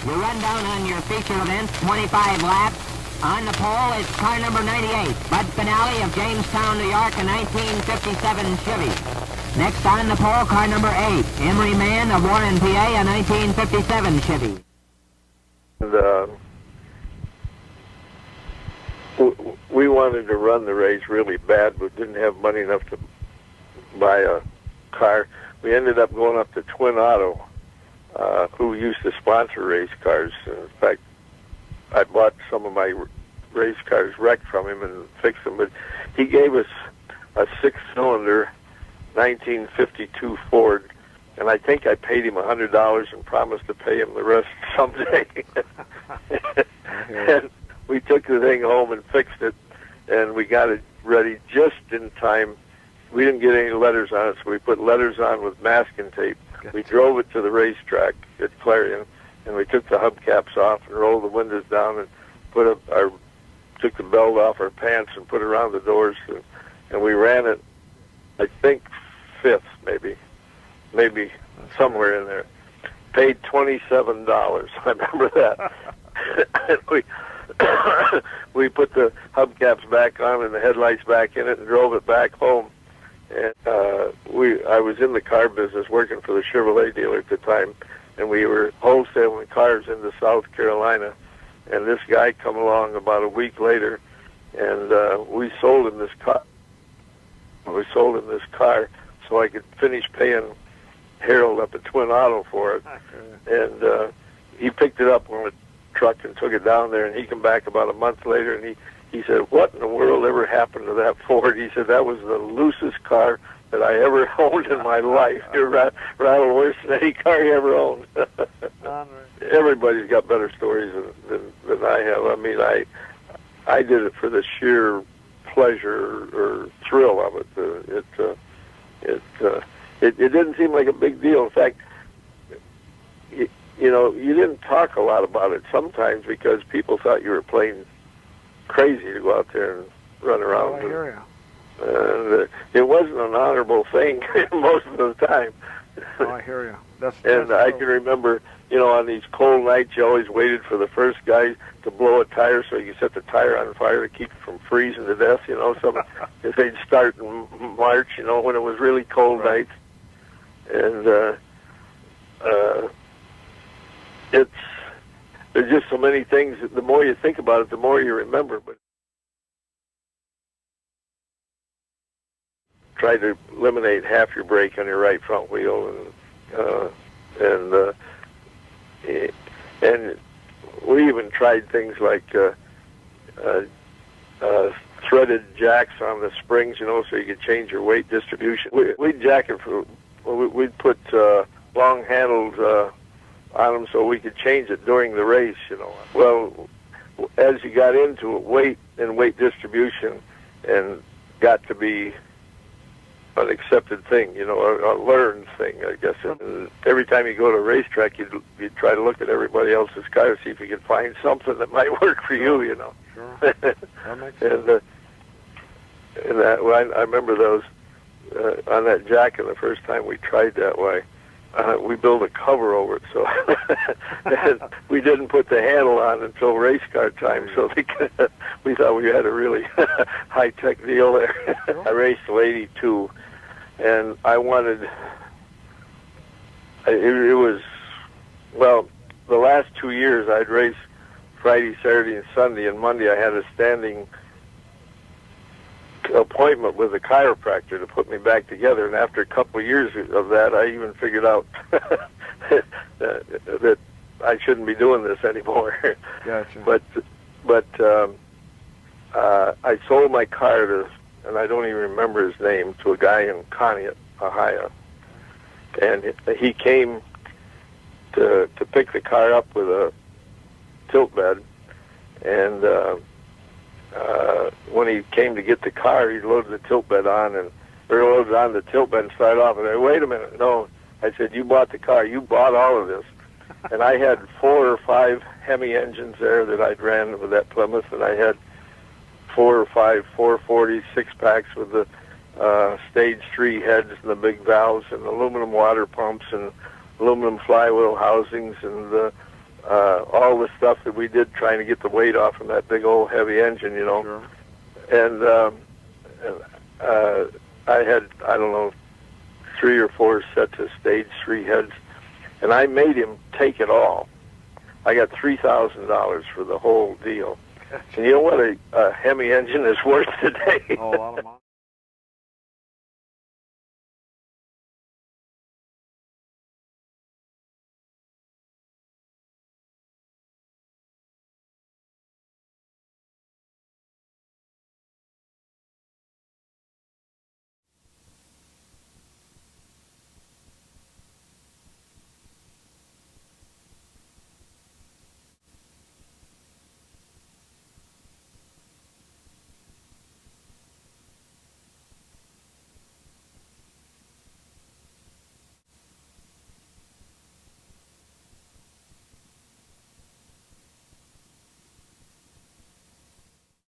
You run down on your feature event, 25 laps. On the pole is car number 98, Bud Finale of Jamestown, New York, a 1957 Chevy. Next on the pole, car number 8, Emory Mahan of Warren, PA, a 1957 Chevy. And, we wanted to run the race really bad, but didn't have money enough to buy a car. We ended up going up to Twin Auto, who used to sponsor race cars. In fact, I bought some of my race cars wrecked from him and fixed them, but he gave us a six-cylinder 1952 Ford, and I think I paid him $100 and promised to pay him the rest someday. And we took the thing home and fixed it, and we got it ready just in time. We didn't get any letters on it, so we put letters on with masking tape. We drove it to the racetrack at Clarion, and we took the hubcaps off and rolled the windows down and took the belt off our pants and put it around the doors, and we ran it, I think, fifth, maybe somewhere in there. Paid $27. I remember that. And we put the hubcaps back on and the headlights back in it and drove it back home. And I was in the car business working for the Chevrolet dealer at the time, and we were wholesaling cars into South Carolina. And this guy come along about a week later, and we sold him this car. We sold him this car so I could finish paying Harold up at Twin Auto for it. And he picked it up on a truck and took it down there, and he came back about a month later, and he said, "What in the world ever happened to that Ford?" He said, "That was the loosest car that I ever owned in my life. It rattled worse than any car you ever owned." Everybody's got better stories than I have. I mean, I did it for the sheer pleasure or thrill of it. It didn't seem like a big deal. In fact, you know, you didn't talk a lot about it sometimes because people thought you were playing crazy to go out there and run around. Oh, I hear you. And it wasn't an honorable thing most of the time. Oh, I hear you. That's I can remember, you know, on these cold nights, you always waited for the first guy to blow a tire so you could set the tire on fire to keep it from freezing to death, you know. If they'd start in March, you know, when it was really cold nights. And there's just so many things. The more you think about it, the more you remember. But try to eliminate half your brake on your right front wheel, and we even tried things like threaded jacks on the springs, you know, so you could change your weight distribution. We'd jack it we'd put long handles on them so we could change it during the race, you know. Well, as you got into it, weight and weight distribution and got to be an accepted thing, you know, a learned thing, I guess. And every time you go to a racetrack, you'd try to look at everybody else's car to see if you could find something that might work for you, you know. Sure. That makes sense. And I remember those on that jacket the first time we tried that way. We built a cover over it, so and we didn't put the handle on until race car time, so we thought we had a really high-tech deal there. I raced till 82, and I wanted, it was, well, the last 2 years I'd race Friday, Saturday, and Sunday, and Monday I had a standing appointment with a chiropractor to put me back together, and after a couple of years of that, I even figured out that I shouldn't be doing this anymore. Gotcha. But I sold my car to, and I don't even remember his name, to a guy in Conneaut, Ohio, and he came to pick the car up with a tilt bed, and when he came to get the car, he loaded the tilt bed on, or loaded on the tilt bed and started off. And I, wait a minute, no. I said, you bought the car. You bought all of this. And I had 4 or 5 Hemi engines there that I'd ran with that Plymouth, and I had 4 or 5 440 6-packs with the stage 3 heads and the big valves and aluminum water pumps and aluminum flywheel housings and the all the stuff that we did trying to get the weight off of that big old heavy engine, you know. Sure. And I had, I don't know, 3 or 4 sets of stage 3 heads, and I made him take it all. I got $3,000 for the whole deal. And you know what a Hemi engine is worth today? Oh, a lot of money.